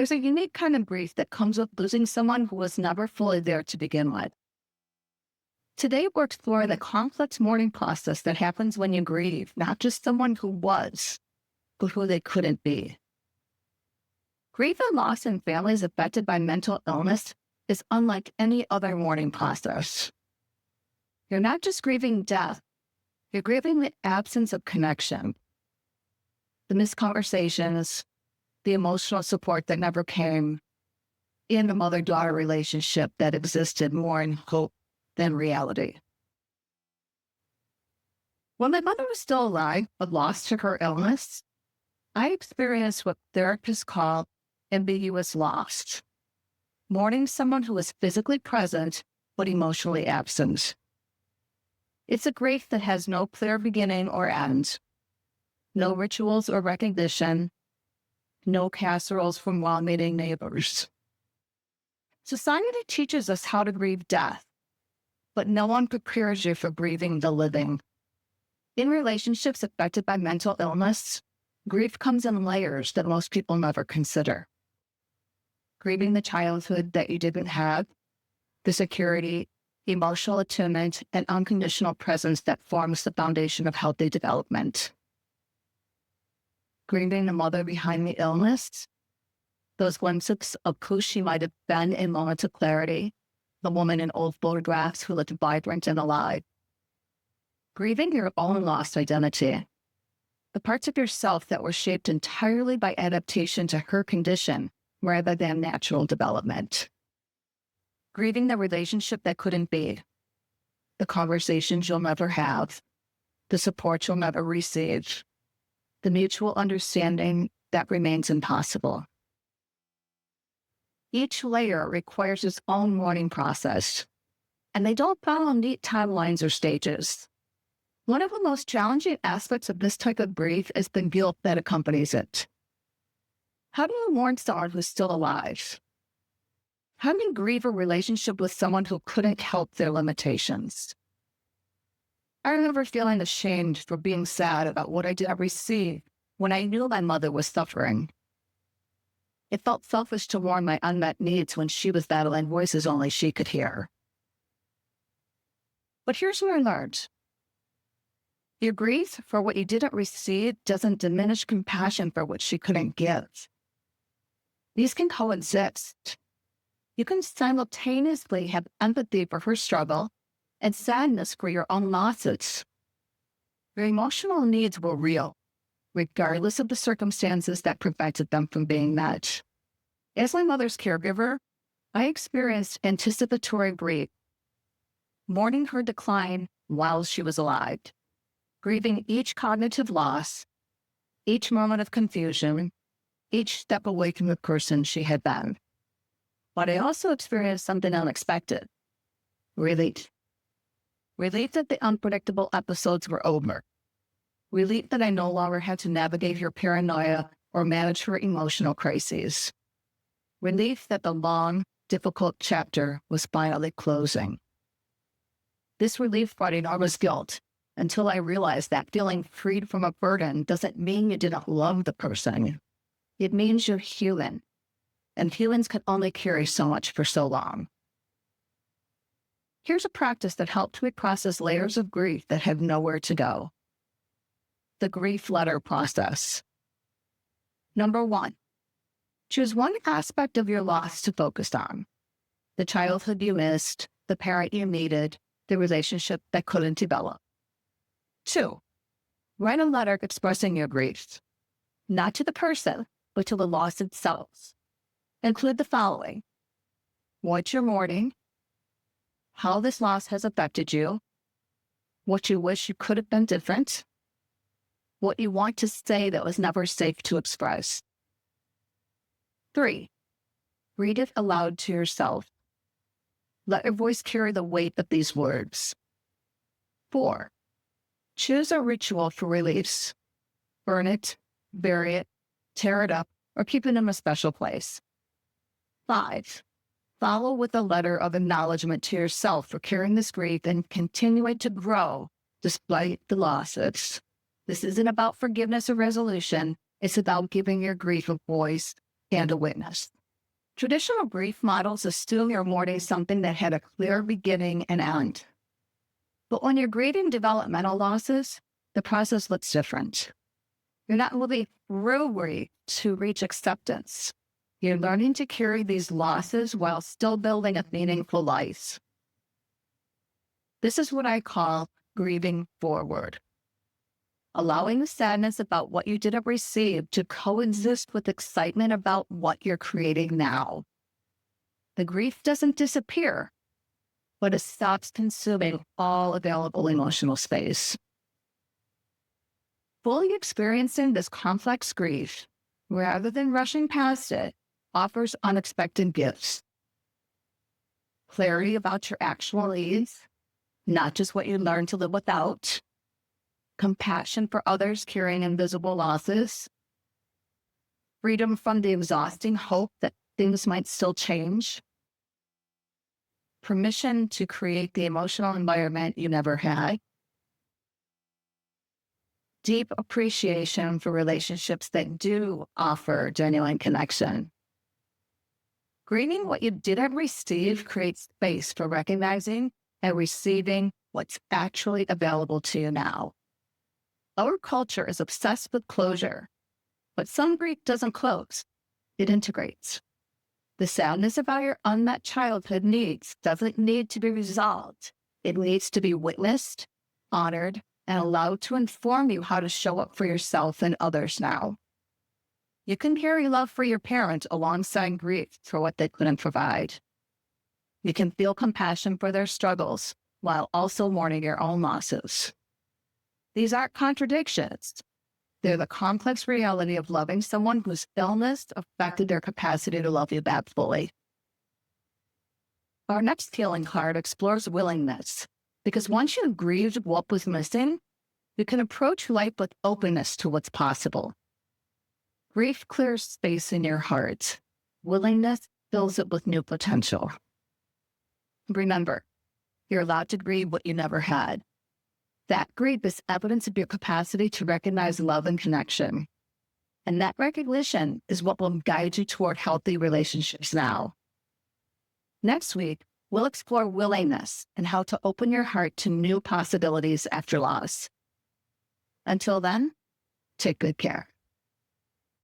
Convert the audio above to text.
There's a unique kind of grief that comes with losing someone who was never fully there to begin with. Today, we're exploring the complex mourning process that happens when you grieve, not just someone who was, but who they couldn't be. Grief and loss in families affected by mental illness is unlike any other mourning process. You're not just grieving death, you're grieving the absence of connection, the missed conversations, the emotional support that never came, and the mother-daughter relationship that existed more in hope than reality. When my mother was still alive but lost to her illness, I experienced what therapists call ambiguous loss, mourning someone who is physically present but emotionally absent. It's a grief that has no clear beginning or end, no rituals or recognition, no casseroles from well-meaning neighbors. Society teaches us how to grieve death, but no one prepares you for grieving the living. In relationships affected by mental illness, grief comes in layers that most people never consider. Grieving the childhood that you didn't have, the security, emotional attunement, and unconditional presence that forms the foundation of healthy development. Grieving the mother behind the illness, those glimpses of who she might have been in moments of clarity, the woman in old photographs who looked vibrant and alive. Grieving your own lost identity, the parts of yourself that were shaped entirely by adaptation to her condition rather than natural development. Grieving the relationship that couldn't be, the conversations you'll never have, the support you'll never receive, the mutual understanding that remains impossible. Each layer requires its own mourning process, and they don't follow neat timelines or stages. One of the most challenging aspects of this type of grief is the guilt that accompanies it. How do you mourn someone who's still alive? How do you grieve a relationship with someone who couldn't help their limitations? I remember feeling ashamed for being sad about what I didn't receive when I knew my mother was suffering. It felt selfish to mourn my unmet needs when she was battling voices only she could hear. But here's what I learned. Your grief for what you didn't receive doesn't diminish compassion for what she couldn't give. These can coexist. You can simultaneously have empathy for her struggle and sadness for your own losses. Your emotional needs were real, regardless of the circumstances that prevented them from being met. As my mother's caregiver, I experienced anticipatory grief, mourning her decline while she was alive, grieving each cognitive loss, each moment of confusion, each step away from the person she had been. But I also experienced something unexpected: relief. Relief that the unpredictable episodes were over. Relief that I no longer had to navigate her paranoia or manage her emotional crises. Relief that the long, difficult chapter was finally closing. This relief brought enormous guilt until I realized that feeling freed from a burden doesn't mean you didn't love the person. It means you're human, and humans can only carry so much for so long. Here's a practice that helped me process layers of grief that had nowhere to go. The grief letter process. Number 1, choose one aspect of your loss to focus on. The childhood you missed, the parent you needed, the relationship that couldn't develop. 2, write a letter expressing your grief, not to the person, but to the loss itself. Include the following: what you're mourning, how this loss has affected you, what you wish you could have been different, what you want to say that was never safe to express. 3, read it aloud to yourself. Let your voice carry the weight of these words. 4, choose a ritual for release. Burn it, bury it, tear it up, or keep it in a special place. 5, follow with a letter of acknowledgement to yourself for carrying this grief and continuing to grow despite the losses. This isn't about forgiveness or resolution. It's about giving your grief a voice, and a witness. Traditional grief models assume you're mourning something that had a clear beginning and end. But when you're grieving developmental losses, the process looks different. You're not moving through grief to reach acceptance. You're learning to carry these losses while still building a meaningful life. This is what I call grieving forward. Allowing the sadness about what you didn't receive to coexist with excitement about what you're creating now. The grief doesn't disappear, but it stops consuming all available emotional space. Fully experiencing this complex grief, rather than rushing past it, offers unexpected gifts. Clarity about your actual needs, not just what you learned to live without. Compassion for others carrying invisible losses. Freedom from the exhausting hope that things might still change. Permission to create the emotional environment you never had. Deep appreciation for relationships that do offer genuine connection. Grieving what you didn't receive creates space for recognizing and receiving what's actually available to you now. Our culture is obsessed with closure, but some grief doesn't close, it integrates. The sadness about your unmet childhood needs doesn't need to be resolved. It needs to be witnessed, honored, and allowed to inform you how to show up for yourself and others now. You can carry love for your parent alongside grief for what they couldn't provide. You can feel compassion for their struggles while also mourning your own losses. These aren't contradictions. They're the complex reality of loving someone whose illness affected their capacity to love you back fully. Our next healing card explores willingness, because once you've grieved what was missing, you can approach life with openness to what's possible. Grief clears space in your heart. Willingness fills it with new potential. Remember, you're allowed to grieve what you never had. That grief is evidence of your capacity to recognize love and connection. And that recognition is what will guide you toward healthy relationships now. Next week, we'll explore willingness and how to open your heart to new possibilities after loss. Until then, take good care.